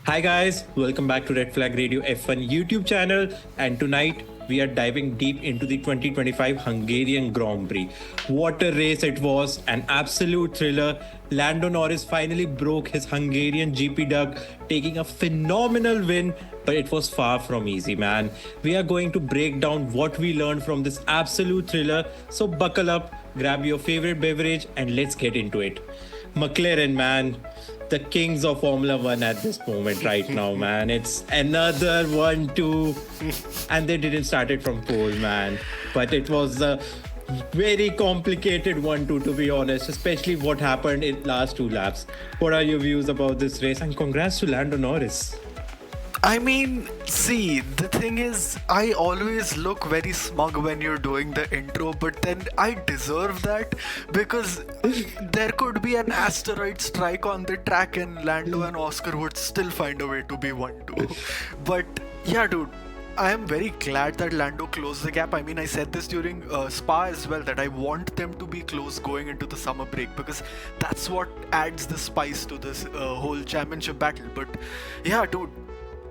Hi guys, welcome back to Red Flag Radio F1 YouTube channel, and tonight we are diving deep into the 2025 Hungarian Grand Prix. What a race it was, an absolute thriller. Lando Norris finally broke his Hungarian GP duck, taking a phenomenal win, but it was far from easy, man. We are going to break down what we learned from this absolute thriller, so buckle up, grab your favorite beverage, and let's get into it. McLaren, man, the kings of Formula One at this moment right now, man. It's another 1-2, and they didn't start it from pole, man. But it was a very complicated 1-2, to be honest, especially what happened in last two laps. What are your views about this race? And congrats to Lando Norris. See, the thing is, I always look very smug when you're doing the intro, but then I deserve that because there could be an asteroid strike on the track and Lando and Oscar would still find a way to be 1-2. But yeah, dude, I am very glad that Lando closed the gap. I said this during Spa as well, that I want them to be close going into the summer break because that's what adds the spice to this whole championship battle. But yeah, dude,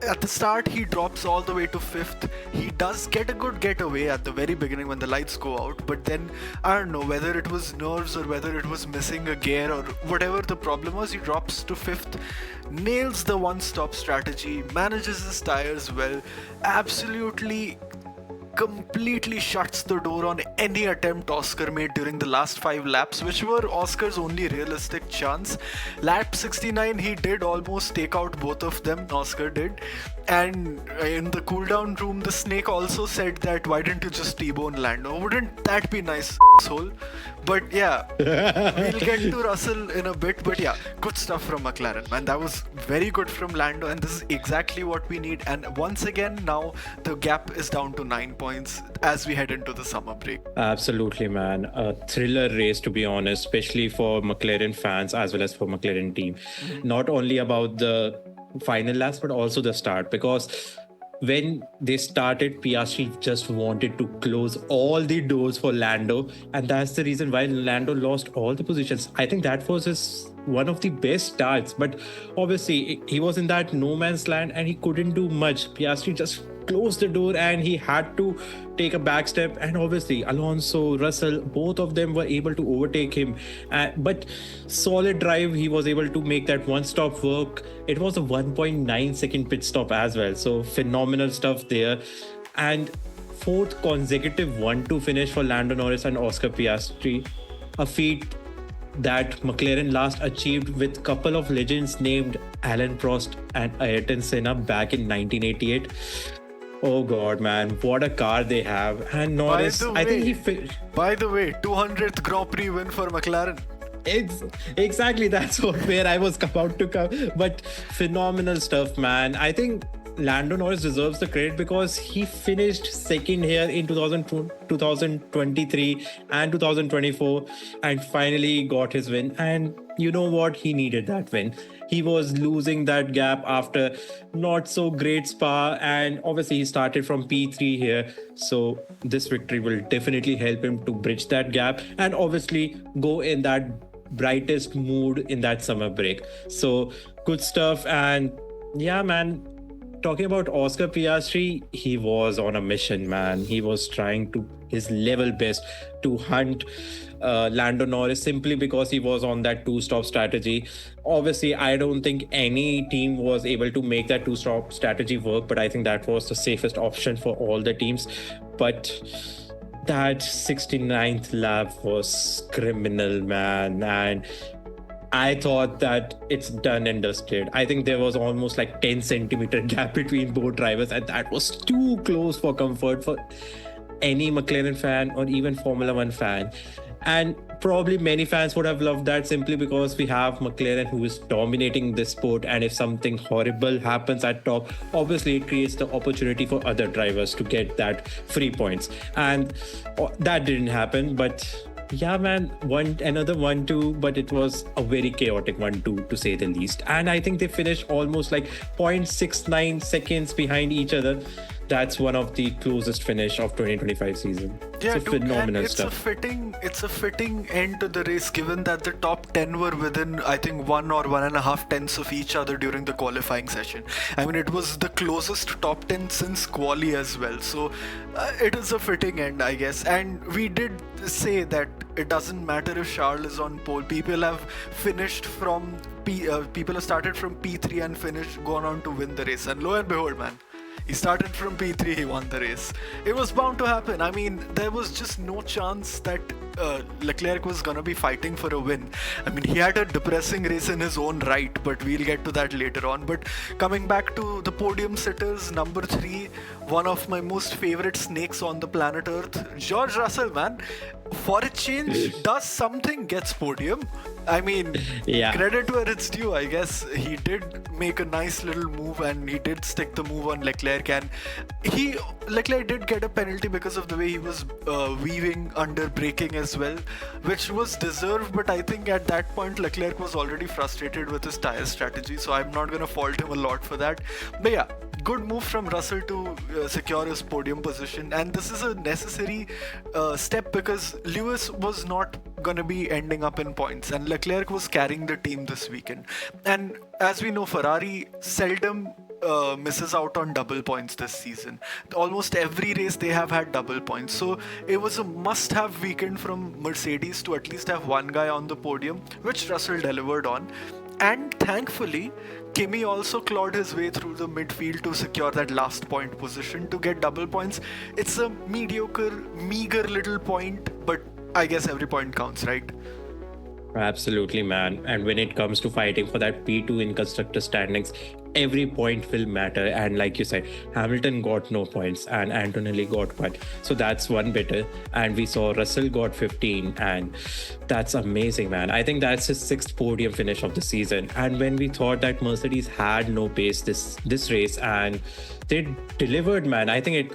at the start he drops all the way to 5th. He does get a good getaway at the very beginning when the lights go out, but then I don't know whether it was nerves or whether it was missing a gear or whatever the problem was. He drops to 5th, nails the one-stop strategy, manages his tires well, absolutely completely shuts the door on any attempt Oscar made during the last 5 laps, which were Oscar's only realistic chance. Lap 69, he did almost take out both of them, Oscar did. And in the cooldown room, the snake also said that, why didn't you just T-bone Lando? Wouldn't that be nice, asshole? But yeah, we'll get to Russell in a bit. But yeah, good stuff from McLaren, man. That was very good from Lando, and this is exactly what we need. And once again, now the gap is down to 9 points as we head into the summer break. Absolutely, man. A thriller race, to be honest, especially for McLaren fans as well as for McLaren team. Not only about the final laps, but also the start, because when they started, Piastri just wanted to close all the doors for Lando, and that's the reason why Lando lost all the positions. I think that was his one of the best starts, but obviously he was in that no man's land and he couldn't do much. Piastri just closed the door and he had to take a back step, and obviously Alonso, Russell, both of them were able to overtake him, but solid drive, he was able to make that one stop work. It was a 1.9 second pit stop as well, so phenomenal stuff there. And fourth consecutive 1-2 finish for Lando Norris and Oscar Piastri, a feat that McLaren last achieved with couple of legends named Alan Prost and Ayrton Senna back in 1988. Oh God, man, what a car they have. And Norris, I think he... By the way, 200th Grand Prix win for McLaren. Exactly, that's where I was about to come. But phenomenal stuff, man. I think Lando Norris deserves the credit because he finished second here in 2023 and 2024 and finally got his win. And you know what? He needed that win. He was losing that gap after not so great Spa, and obviously he started from P3 here. So this victory will definitely help him to bridge that gap and obviously go in that brightest mood in that summer break. So good stuff. And yeah, man, talking about Oscar Piastri, he was on a mission, man. He was trying to his level best to hunt Lando Norris simply because he was on that two-stop strategy. Obviously, I don't think any team was able to make that two-stop strategy work, but I think that was the safest option for all the teams. But that 69th lap was criminal, man. And I thought that it's done and dusted. I think there was almost like 10 centimeter gap between both drivers, and that was too close for comfort for any McLaren fan or even Formula One fan. And probably many fans would have loved that simply because we have McLaren who is dominating this sport, and if something horrible happens at top, obviously it creates the opportunity for other drivers to get that free points. And that didn't happen, but yeah, man, another 1-2, but it was a very chaotic 1-2 to say the least. And I think they finished almost like 0.69 seconds behind each other. that's one of the closest finish of 2025 season. Yeah, It's a dude, and phenomenal it's stuff. a fitting end to the race given that the top 10 were within, I think, 1 or 1.5 tenths of each other during the qualifying session. I mean, it was the closest top 10 since quali as well. So it is a fitting end, I guess. And we did say that it doesn't matter if Charles is on pole. People have finished from people have started from P3 and gone on to win the race. And lo and behold, man. He started from P3, he won the race. It was bound to happen. I mean, there was just no chance that Leclerc was gonna be fighting for a win. I mean, he had a depressing race in his own right, but we'll get to that later on. But coming back to the podium sitters, number 3, one of my most favorite snakes on the planet Earth, George Russell, man. For a change, does something, gets podium. I mean, Yeah. credit where it's due, I guess. He did make a nice little move and he did stick the move on Leclerc, and Leclerc did get a penalty because of the way he was weaving under braking as well, which was deserved, but I think at that point Leclerc was already frustrated with his tire strategy, so I'm not gonna fault him a lot for that. But yeah, good move from Russell to secure his podium position, and this is a necessary step because Lewis was not going to be ending up in points, and Leclerc was carrying the team this weekend. And as we know, Ferrari seldom misses out on double points this season. Almost every race they have had double points, so it was a must-have weekend from Mercedes to at least have one guy on the podium, which Russell delivered on. And thankfully, Kimi also clawed his way through the midfield to secure that last point position to get double points. It's a mediocre, meager little point, but I guess every point counts, right? Absolutely, man. And when it comes to fighting for that P2 in constructor standings, every point will matter. And like you said, Hamilton got no points and Antonelli got one. So that's one better. And we saw Russell got 15, and that's amazing, man. I think that's his 6th podium finish of the season. And when we thought that Mercedes had no pace this race, and they delivered, man. I think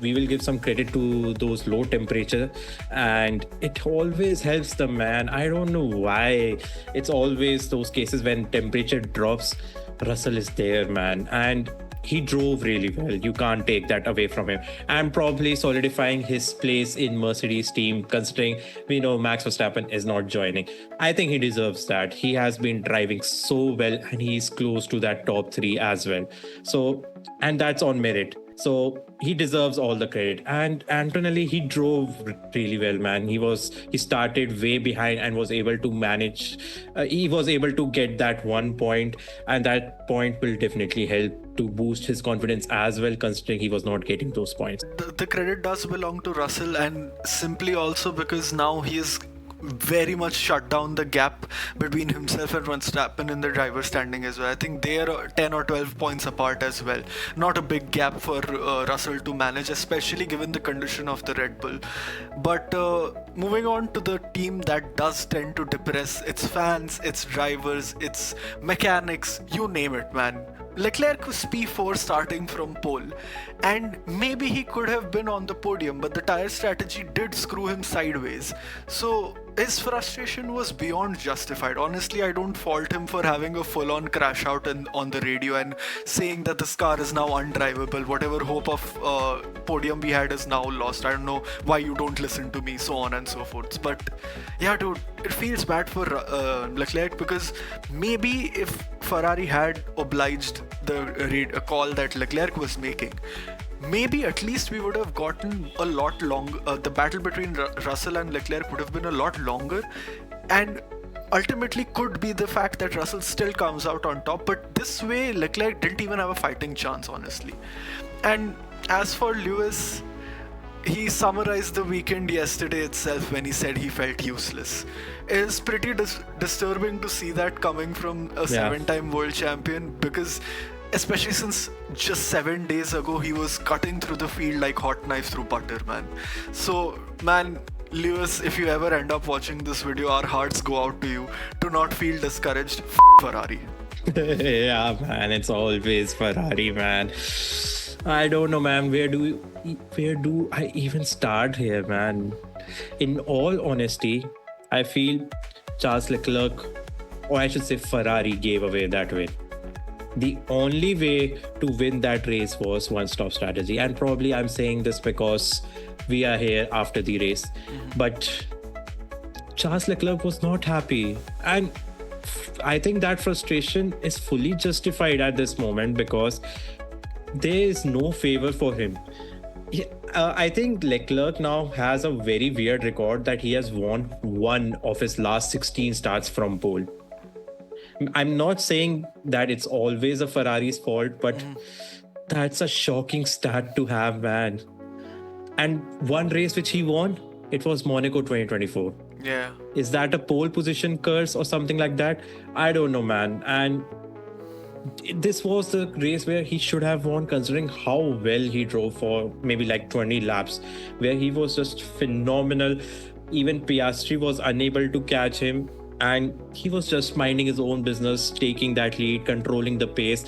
we will give some credit to those low temperature, and it always helps them, man. I don't know why. It's always those cases when temperature drops, Russell is there, man. And he drove really well. You can't take that away from him. And probably solidifying his place in Mercedes team, considering we know Max Verstappen is not joining. I think he deserves that. He has been driving so well and he's close to that top 3 as well. So, and that's on merit. So he deserves all the credit. And Antonelli, he drove really well, man. He started way behind and was able to manage. He was able to get that 1 point, and that point will definitely help to boost his confidence as well, considering he was not getting those points. The credit does belong to Russell, and simply also because now he is very much shut down the gap between himself and Verstappen in the driver's standing as well. I think they are 10 or 12 points apart as well. Not a big gap for Russell to manage, especially given the condition of the Red Bull. But moving on to the team that does tend to depress its fans, its drivers, its mechanics, you name it, man. Leclerc was P4 starting from pole, and maybe he could have been on the podium, but the tire strategy did screw him sideways. So his frustration was beyond justified. Honestly, I don't fault him for having a full-on crash out on the radio and saying that this car is now undrivable. Whatever hope of podium we had is now lost. I don't know why you don't listen to me, so on and so forth. But yeah, dude, it feels bad for Leclerc, because maybe if Ferrari had obliged the call that Leclerc was making, maybe at least we would have gotten a lot longer. The battle between Russell and Leclerc would have been a lot longer, and ultimately could be the fact that Russell still comes out on top. But this way, Leclerc didn't even have a fighting chance, honestly. And as for Lewis, he summarized the weekend yesterday itself when he said he felt useless. It is pretty disturbing to see that coming from a 7-time world champion, because especially since just 7 days ago he was cutting through the field like hot knife through butter, man. So, man, Lewis, if you ever end up watching this video, our hearts go out to you. Do not feel discouraged. Ferrari. Yeah, man, it's always Ferrari, man. I don't know, man. Where do I even start here, man? In all honesty, I feel Charles Leclerc, or I should say Ferrari, gave away that win. the only way to win that race was one-stop strategy. And probably I'm saying this because we are here after the race. But Charles Leclerc was not happy. And I think that frustration is fully justified at this moment because there is no favor for him. I think Leclerc now has a very weird record that he has won one of his last 16 starts from pole. I'm not saying that it's always a Ferrari's fault, but that's a shocking stat to have, man. And one race which he won, it was Monaco 2024. Yeah. Is that a pole position curse or something like that? I don't know, man. And this was the race where he should have won, considering how well he drove for maybe like 20 laps, where he was just phenomenal. Even Piastri was unable to catch him, and he was just minding his own business, taking that lead, controlling the pace.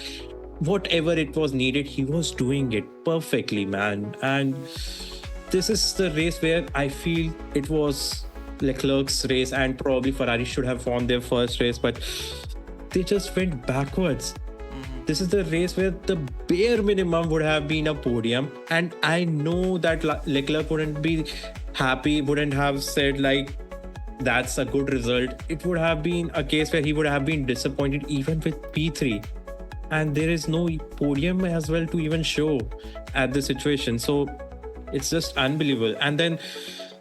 Whatever it was needed, he was doing it perfectly, man. And this is the race where I feel it was Leclerc's race, and probably Ferrari should have won their first race, but they just went backwards. This is the race where the bare minimum would have been a podium, and I know that Leclerc wouldn't be happy, wouldn't have said like that's a good result. It would have been a case where he would have been disappointed even with P3, and there is no podium as well to even show at the situation. So it's just unbelievable. And then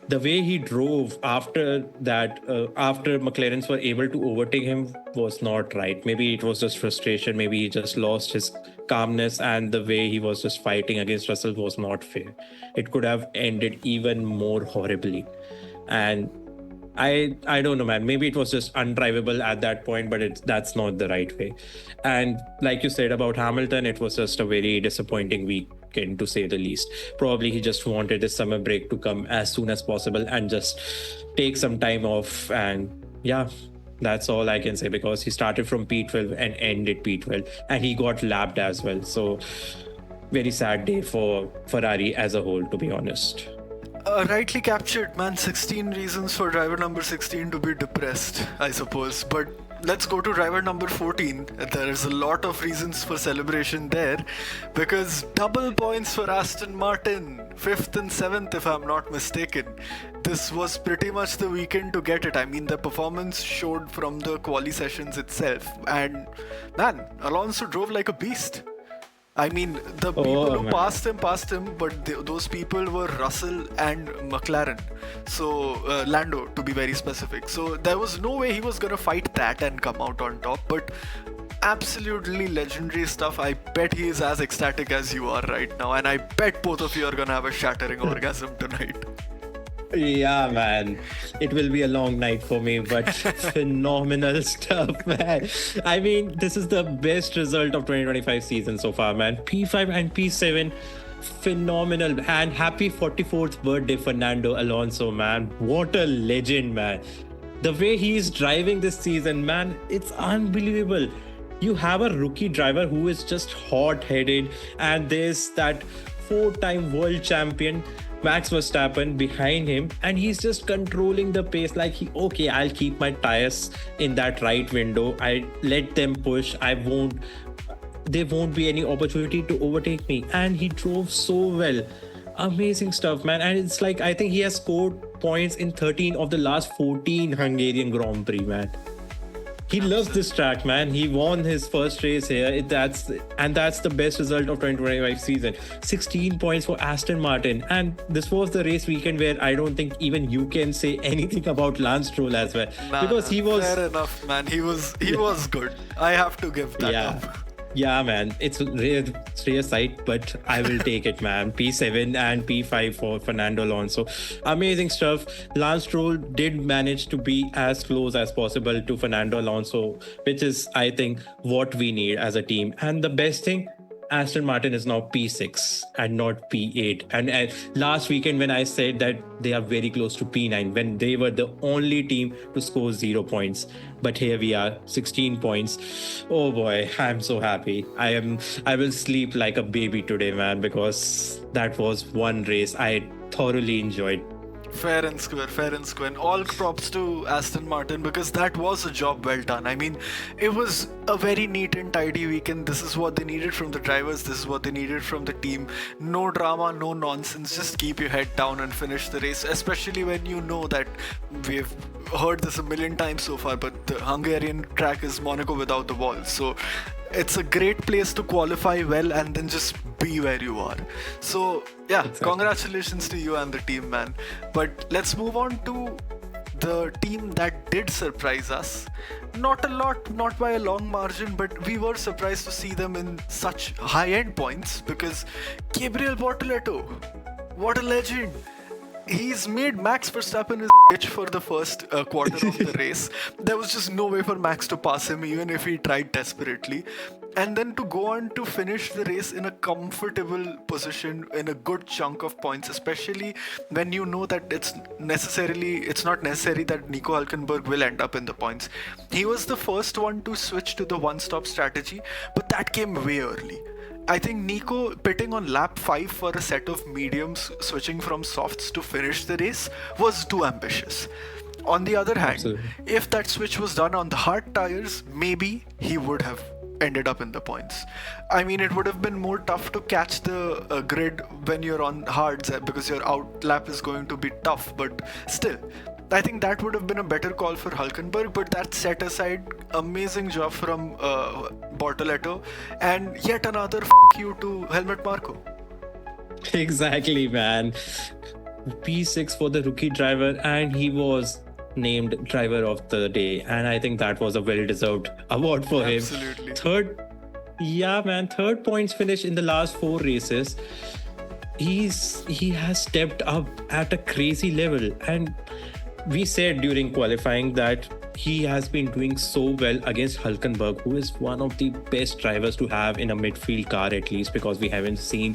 the way he drove after that, after McLarens were able to overtake him, was not right. Maybe it was just frustration. Maybe he just lost his calmness, and the way he was just fighting against Russell was not fair. It could have ended even more horribly. And I don't know, man. Maybe it was just undrivable at that point, but that's not the right way. And like you said about Hamilton, it was just a very disappointing weekend, to say the least. Probably he just wanted his summer break to come as soon as possible and just take some time off. And yeah, that's all I can say, because he started from P12 and ended P12, and he got lapped as well. So very sad day for Ferrari as a whole, to be honest. Rightly captured, man. 16 reasons for driver number 16 to be depressed, I suppose. But let's go to driver number 14. There's a lot of reasons for celebration there, because double points for Aston Martin, 5th and 7th if I'm not mistaken. This was pretty much the weekend to get it. I mean, the performance showed from the quali sessions itself. And man, Alonso drove like a beast. I mean, the people who passed him, but those people were Russell and McLaren. So, Lando, to be very specific. So, there was no way he was going to fight that and come out on top. But absolutely legendary stuff. I bet he is as ecstatic as you are right now. And I bet both of you are going to have a shattering orgasm tonight. Yeah, man. It will be a long night for me, but phenomenal stuff, man. I mean, this is the best result of 2025 season so far, man. P5 and P7, phenomenal. And happy 44th birthday, Fernando Alonso, man. What a legend, man. The way he's driving this season, man, it's unbelievable. You have a rookie driver who is just hot-headed, and there's that 4-time world champion Max Verstappen behind him, and he's just controlling the pace like I'll keep my tires in that right window. I let them push. There won't be any opportunity to overtake me. And he drove so well. Amazing stuff, man. And it's like, I think he has scored points in 13 of the last 14 Hungarian Grand Prix, man. He loves this track, man. He won his first race here. That's the best result of 2025 season. 16 points for Aston Martin. And this was the race weekend where I don't think even you can say anything about Lance Stroll as well. Because he was... Fair enough, man. He was good. I have to give that up. Yeah, man. It's rare sight, but I will take it, man. P7 and P5 for Fernando Alonso. Amazing stuff. Lance Stroll did manage to be as close as possible to Fernando Alonso, which is, I think, what we need as a team. And the best thing, Aston Martin is now P6 and not P8. And last weekend when I said that they are very close to P9, when they were the only team to score 0 points. But here we are, 16 points. Oh boy, I'm so happy. I will sleep like a baby today, man, because that was one race I thoroughly enjoyed. Fair and square, fair and square. And all props to Aston Martin because that was a job well done. I mean, it was a very neat and tidy weekend. This is what they needed from the drivers, this is what they needed from the team. No drama, no nonsense. Just keep your head down and finish the race, especially when you know that we've heard this a million times so far, but the Hungarian track is Monaco without the wall. So it's a great place to qualify well and then just be where you are. So yeah, congratulations to you and the team, man. But let's move on to the team that did surprise us. Not a lot, not by a long margin, but we were surprised to see them in such high-end points because Gabriel Bortoleto, what a legend. He's made Max Verstappen his bitch for the first quarter of the race. There was just no way for Max to pass him, even if he tried desperately. And then to go on to finish the race in a comfortable position, in a good chunk of points, especially when you know that it's not necessary that Nico Hülkenberg will end up in the points. He was the first one to switch to the one-stop strategy, but that came way early. I think Nico pitting on lap 5 for a set of mediums, switching from softs to finish the race, was too ambitious. On the other hand, Absolutely. if that switch was done on the hard tires, maybe he would have ended up in the points. I mean, it would have been more tough to catch the grid when you're on hards because your out lap is going to be tough, but still. I think that would have been a better call for Hülkenberg, but that set aside, amazing job from Bortoleto, and yet another you to Helmut Marko. Exactly, man. P6 for the rookie driver, and he was named driver of the day. And I think that was a well-deserved award for him. Absolutely. Third points finish in the last 4 races. He has stepped up at a crazy level, and we said during qualifying that he has been doing so well against Hülkenberg, who is one of the best drivers to have in a midfield car, at least because we haven't seen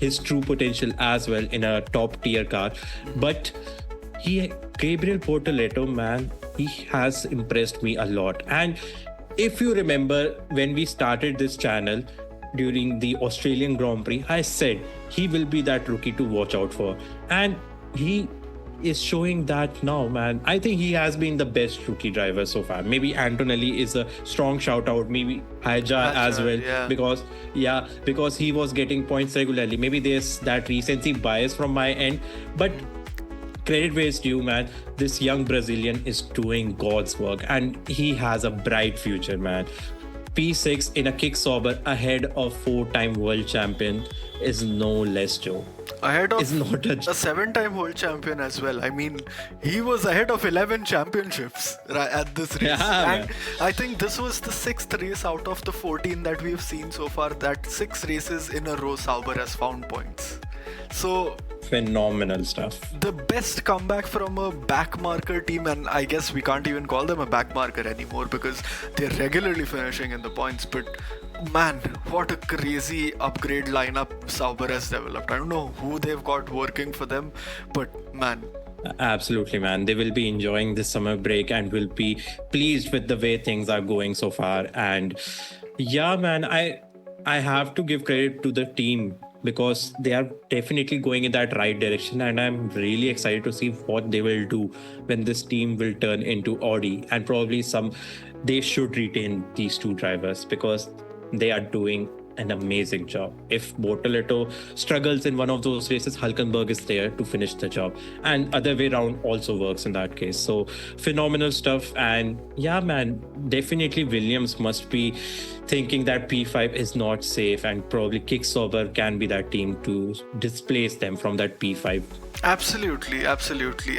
his true potential as well in a top tier car. But Gabriel Bortoleto, man, he has impressed me a lot. And if you remember when we started this channel during the Australian Grand Prix, I said he will be that rookie to watch out for. And he is showing that now, man. I think he has been the best rookie driver so far. Maybe Antonelli is a strong shout out, maybe Haja as well, because he was getting points regularly. Maybe there's that recency bias from my end, but credit where it's due, man. This young Brazilian is doing God's work and he has a bright future, man. P6 in a kick Sauber ahead of 4-time world champion is no less joke. Ahead of It's not a a 7-time world champion as well. I mean, he was ahead of 11 championships at this race. Yeah, and I think this was the 6th race out of the 14 that we've seen so far. That 6 races in a row Sauber has found points. So phenomenal stuff. the best comeback from a backmarker team, and I guess we can't even call them a backmarker anymore because they're regularly finishing in the points. But man, what a crazy upgrade lineup Sauber has developed. I don't know who they've got working for them, but man, Absolutely, man. They will be enjoying this summer break and will be pleased with the way things are going so far. And yeah, man, I have to give credit to the team because they are definitely going in that right direction, and I'm really excited to see what they will do when this team will turn into Audi. And probably they should retain these 2 drivers because they are doing an amazing job. If Bortoleto struggles in one of those races, Hülkenberg is there to finish the job, and other way around also works in that case. So phenomenal stuff. And yeah, man, definitely Williams must be thinking that P5 is not safe, and probably Kick Sauber can be that team to displace them from that P5. Absolutely.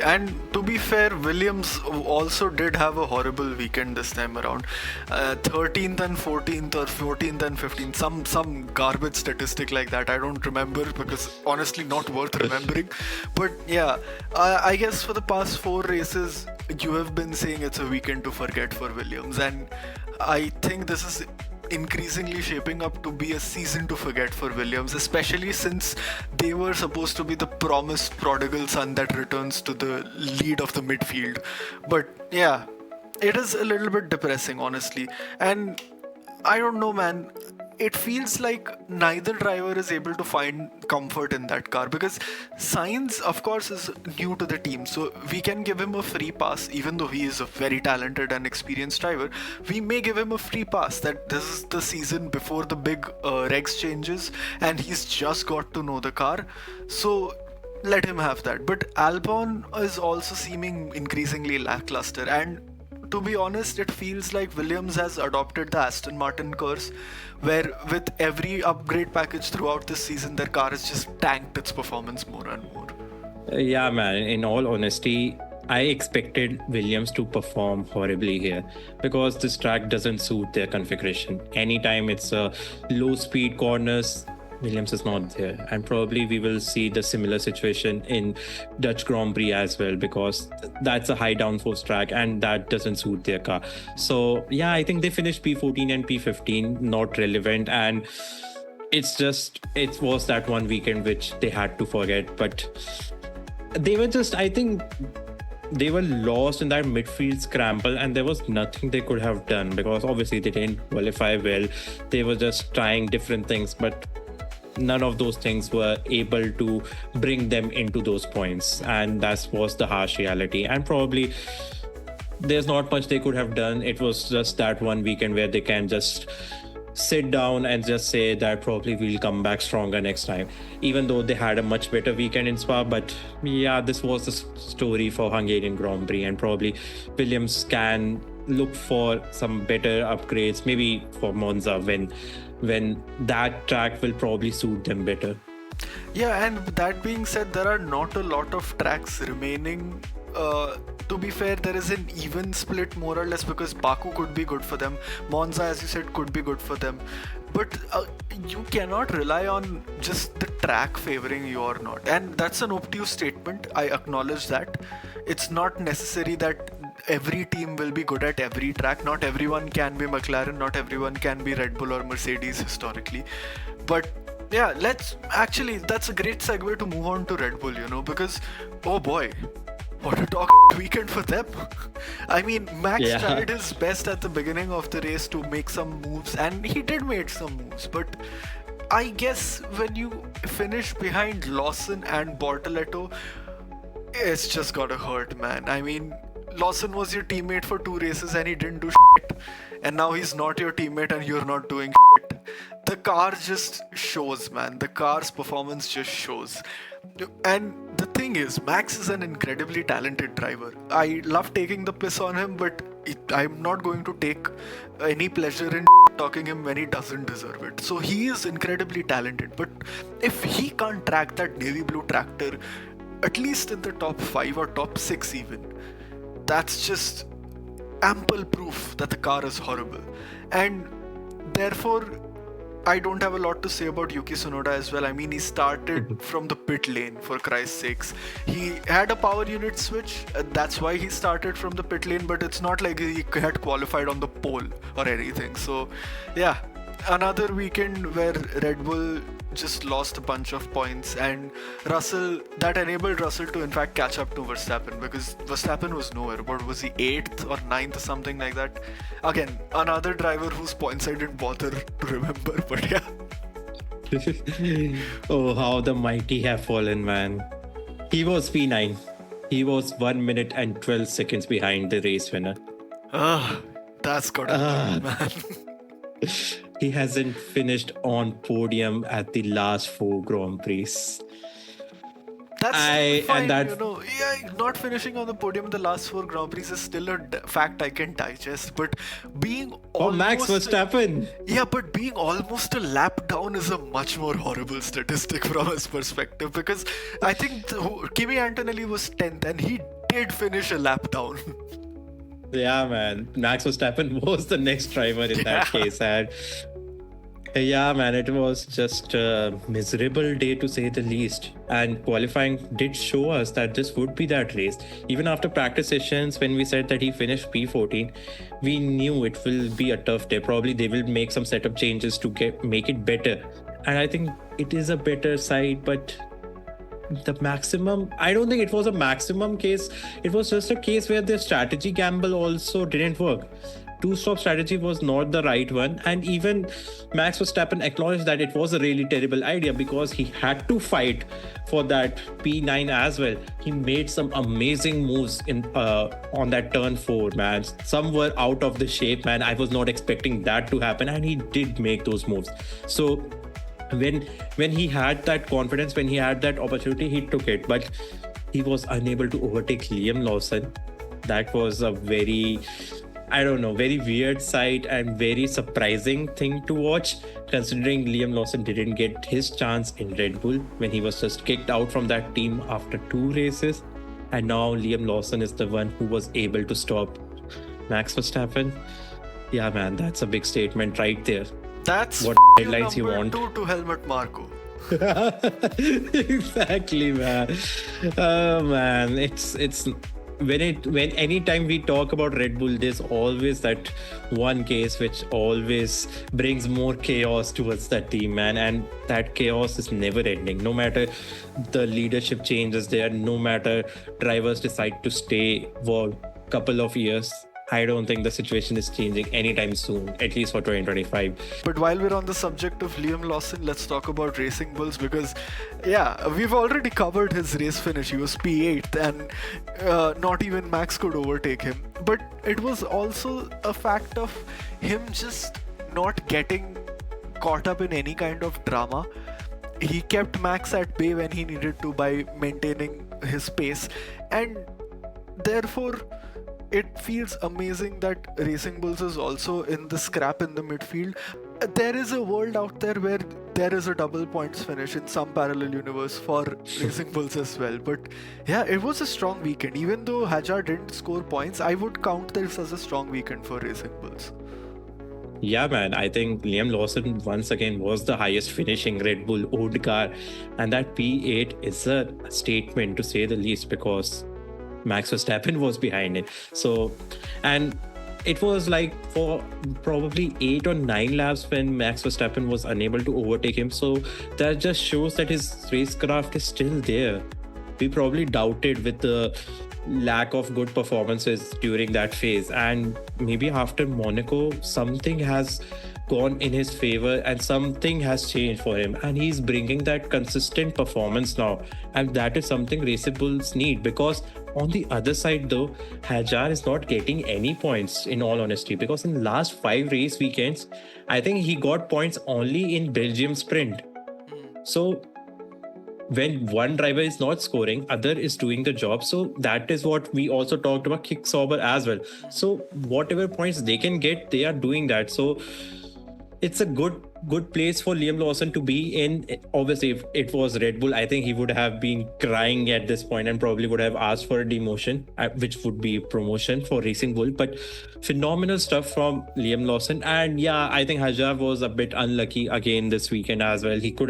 And to be fair, Williams also did have a horrible weekend this time around. 13th and 14th or 14th and 15th, some garbage statistic like that. I don't remember because honestly not worth remembering. But yeah, I guess for the past 4 races, you have been saying it's a weekend to forget for Williams. And I think this is increasingly shaping up to be a season to forget for Williams, especially since they were supposed to be the promised prodigal son that returns to the lead of the midfield. But yeah, it is a little bit depressing, honestly. And I don't know, man. it feels like neither driver is able to find comfort in that car, because Sainz, of course, is new to the team, so we can give him a free pass. Even though he is a very talented and experienced driver, we may give him a free pass that this is the season before the big regs changes and he's just got to know the car, so let him have that. But Albon is also seeming increasingly lackluster, and to be honest, it feels like Williams has adopted the Aston Martin curse, where with every upgrade package throughout this season, their car has just tanked its performance more and more. Yeah, man. In all honesty, I expected Williams to perform horribly here because this track doesn't suit their configuration. Anytime it's a low speed corners, Williams is not there. And probably we will see the similar situation in Dutch Grand Prix as well, because that's a high downforce track and that doesn't suit their car. So yeah, I think they finished P14 and P15, not relevant. And it was that one weekend which they had to forget. But they were just, I think they were lost in that midfield scramble and there was nothing they could have done, because obviously they didn't qualify well. They were just trying different things, but none of those things were able to bring them into those points, and that was the harsh reality. And probably there's not much they could have done. It was just that one weekend where they can just sit down and just say that probably we'll come back stronger next time, even though they had a much better weekend in Spa. But yeah, this was the story for Hungarian Grand Prix, and probably Williams can look for some better upgrades, maybe for Monza, when that track will probably suit them better. Yeah, and that being said, there are not a lot of tracks remaining. To be fair, there is an even split more or less, because Baku could be good for them, Monza, as you said, could be good for them, but you cannot rely on just the track favoring you or not. And that's an obtuse statement, I acknowledge that. It's not necessary that every team will be good at every track. Not everyone can be McLaren, not everyone can be Red Bull or Mercedes historically. But yeah, that's a great segue to move on to Red Bull, because oh boy, what a dog weekend for them. I mean, Max tried his best at the beginning of the race to make some moves, and he did make some moves, but I guess when you finish behind Lawson and Bortoleto, it's just gotta hurt, man. I mean, Lawson was your teammate for 2 races and he didn't do shit, and now he's not your teammate and you're not doing shit. The car just shows, man. The car's performance just shows. And the thing is, Max is an incredibly talented driver. I love taking the piss on him, but I'm not going to take any pleasure in talking him when he doesn't deserve it. So he is incredibly talented, but if he can't track that navy blue tractor at least in the top 5 or top 6 even, that's just ample proof that the car is horrible. And therefore, I don't have a lot to say about Yuki Tsunoda as well. I mean, he started from the pit lane, for Christ's sakes. He had a power unit switch, that's why he started from the pit lane, but it's not like he had qualified on the pole or anything. So yeah, another weekend where Red Bull just lost a bunch of points, and that enabled Russell to in fact catch up to Verstappen, because Verstappen was nowhere. What was he, 8th or 9th or something like that? Again, another driver whose points I didn't bother to remember, but yeah. Oh, how the mighty have fallen, man. He was P9. He was 1 minute and 12 seconds behind the race winner. That's gotta hurt, man. He hasn't finished on podium at the last 4 Grand Prix. That's fine, Yeah, not finishing on the podium in the last 4 Grand Prix is still a fact I can digest. But being Max Verstappen. Yeah, but being almost a lap down is a much more horrible statistic from his perspective, because I think Kimi Antonelli was 10th and he did finish a lap down. Yeah, man. Max Verstappen was the next driver in that case. And yeah, man, it was just a miserable day to say the least. And qualifying did show us that this would be that race. Even after practice sessions, when we said that he finished P14, we knew it will be a tough day. Probably they will make some setup changes to make it better. And I think it is a better side, but the maximum, I don't think it was a maximum case. It was just a case where the strategy gamble also didn't work. that two-stop strategy was not the right one. And even Max Verstappen acknowledged that it was a really terrible idea because he had to fight for that P9 as well. He made some amazing moves in on that turn 4, man. Some were out of the shape, man. I was not expecting that to happen, and he did make those moves. So when he had that confidence, when he had that opportunity, he took it. But he was unable to overtake Liam Lawson. That was a very, I don't know, very weird sight and very surprising thing to watch, considering Liam Lawson didn't get his chance in Red Bull when he was just kicked out from that team after 2 races. And now Liam Lawson is the one who was able to stop Max Verstappen. Yeah, man, that's a big statement right there. That's what headlines you want. 2 to Helmut Marko. Exactly, man. Oh man, it's when anytime we talk about Red Bull, there's always that one case which always brings more chaos towards that team, man. And that chaos is never ending. No matter the leadership changes there, no matter drivers decide to stay for a couple of years, I don't think the situation is changing anytime soon, at least for 2025. But while we're on the subject of Liam Lawson, let's talk about Racing Bulls because, yeah, we've already covered his race finish. He was P8 and not even Max could overtake him. But it was also a fact of him just not getting caught up in any kind of drama. He kept Max at bay when he needed to by maintaining his pace, and therefore it feels amazing that Racing Bulls is also in the scrap in the midfield. There is a world out there where there is a double points finish in some parallel universe for Racing Bulls as well. But yeah, it was a strong weekend. Even though Hajar didn't score points, I would count this as a strong weekend for Racing Bulls. Yeah, man, I think Liam Lawson once again was the highest finishing Red Bull owned car, and that P8 is a statement to say the least because Max Verstappen was behind it. So, and it was like for probably 8 or 9 laps when Max Verstappen was unable to overtake him. So that just shows that his racecraft is still there. We probably doubted with the lack of good performances during that phase, and maybe after Monaco something has gone in his favor and something has changed for him, and he's bringing that consistent performance now, and that is something Racing Bulls need. Because on the other side though, Hajar is not getting any points in all honesty, because in last 5 race weekends I think he got points only in Belgium sprint. So when one driver is not scoring, other is doing the job. So that is what we also talked about Kick Sauber as well. So whatever points they can get, they are doing that. So it's a good place for Liam Lawson to be in. Obviously, if it was Red Bull, I think he would have been crying at this point and probably would have asked for a demotion, which would be promotion for Racing Bull. But phenomenal stuff from Liam Lawson. And yeah, I think Hajar was a bit unlucky again this weekend as well. He could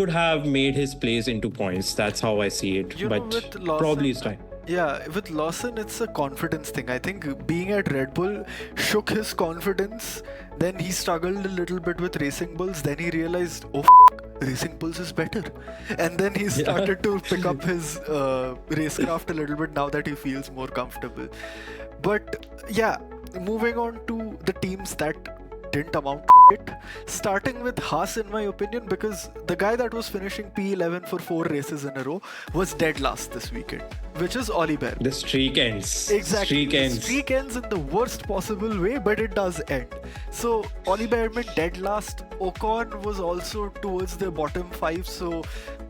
have made his place into points. That's how I see it. But probably it's time. Yeah, with Lawson, it's a confidence thing. I think being at Red Bull shook his confidence. Then he struggled a little bit with Racing Bulls. Then he realized, Racing Bulls is better. And then he started to pick up his racecraft a little bit now that he feels more comfortable. But yeah, moving on to the teams that didn't amount to it. Starting with Haas, in my opinion, because the guy that was finishing P11 for 4 races in a row was dead last this weekend, which is Oliver. The streak ends. Exactly. The streak ends in the worst possible way, but it does end. So Oliver dead last. Ocon was also towards the bottom 5. So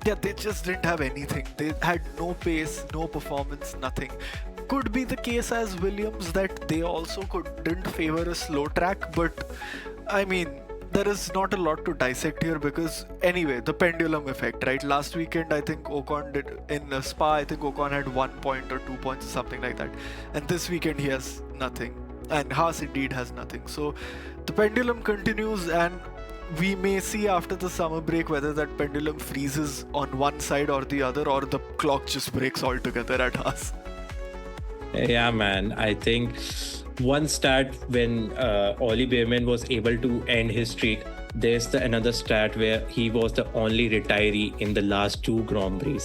yeah, they just didn't have anything. They had no pace, no performance, nothing. Could be the case as Williams that they also didn't favor a slow track, but I mean, there is not a lot to dissect here because anyway, the pendulum effect, right? Last weekend, I think Ocon did in Spa, I think Ocon had 1 point or 2 points or something like that. And this weekend he has nothing. And Haas indeed has nothing. So the pendulum continues, and we may see after the summer break whether that pendulum freezes on one side or the other, or the clock just breaks altogether at Haas. Yeah, man. I think one stat when Ollie Bearman was able to end his streak, there's another stat where he was the only retiree in the last 2 Grand Prix.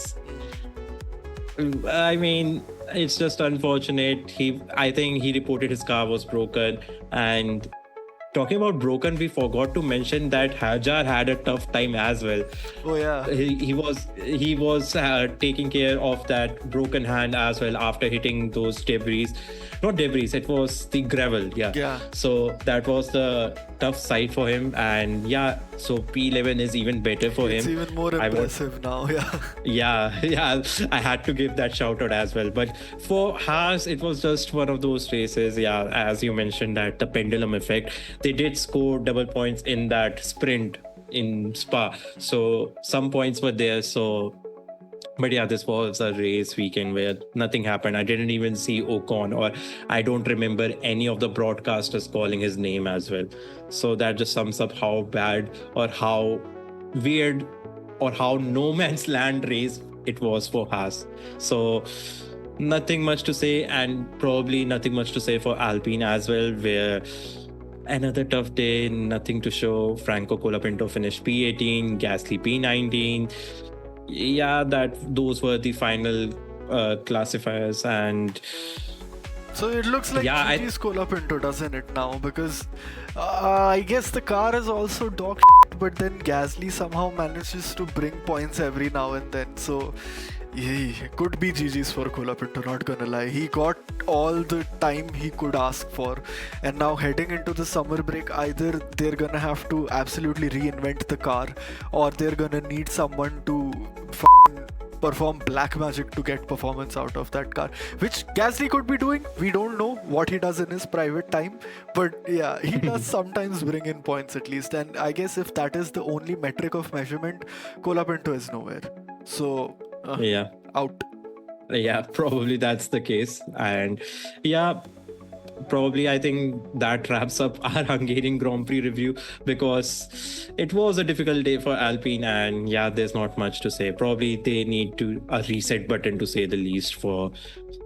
I mean, it's just unfortunate. I think he reported his car was broken. And talking about broken, we forgot to mention that Hajar had a tough time as well. Oh yeah. He was taking care of that broken hand as well after hitting those debris. Not debris, it was the gravel. Yeah. So that was the tough side for him. And yeah, so P11 is even better for It's him. even more I want- impressive now. Yeah. yeah, I had to give that shout out as well. But for Haas, it was just one of those races. Yeah, as you mentioned, that the pendulum effect. They did score double points in that sprint in Spa. So some points were there. But yeah, this was a race weekend where nothing happened. I didn't even see Ocon, or I don't remember any of the broadcasters calling his name as well. So that just sums up how bad or how weird or how no man's land race it was for Haas. So nothing much to say, and probably nothing much to say for Alpine as well, where another tough day, nothing to show. Franco Colapinto finished P18, Gasly P19. Yeah, those were the final classifiers. And So it looks like Yeah, Gigi's Colapinto, doesn't it now? Because I guess the car is also dog shit, but then Gasly somehow manages to bring points every now and then. So yeah, could be GG's for Colapinto, not gonna lie. He got all the time he could ask for, and now heading into the summer break, either they're gonna have to absolutely reinvent the car, or they're gonna need someone to perform black magic to get performance out of that car, which Gasly could be doing. We don't know what he does in his private time, but yeah, he does sometimes bring in points at least. And I guess if that is the only metric of measurement, Colapinto is nowhere. So yeah, out. yeah, probably that's the case. And yeah, probably I think that wraps up our Hungarian Grand Prix review, because it was a difficult day for Alpine. And yeah, there's not much to say. Probably they need a reset button, to say the least, for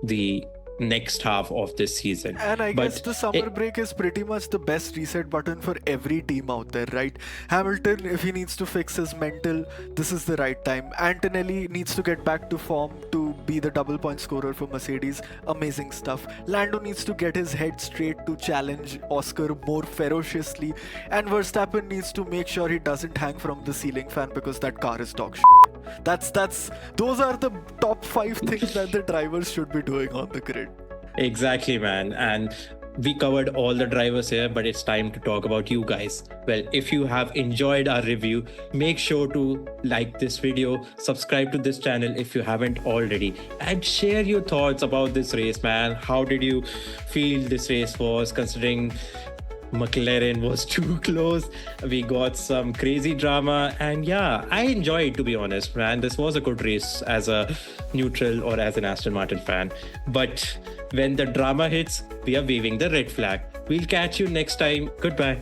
the next half of this season. And I But guess the summer break is pretty much the best reset button for every team out there, right? Hamilton, if he needs to fix his mental, this is the right time. Antonelli needs to get back to form to be the double point scorer for Mercedes. Amazing stuff. Lando needs to get his head straight to challenge Oscar more ferociously. And Verstappen needs to make sure he doesn't hang from the ceiling fan, because that car is dog shit. Those are the top 5 things that the drivers should be doing on the grid. Exactly, man. And we covered all the drivers here, but it's time to talk about you guys. Well, if you have enjoyed our review, make sure to like this video, subscribe to this channel if you haven't already, and share your thoughts about this race, man. How did you feel this race was, considering McLaren was too close? We got some crazy drama, and yeah, I enjoyed, to be honest, man. This was a good race as a neutral or as an Aston Martin fan. But when the drama hits, we are waving the red flag. We'll catch you next time. Goodbye.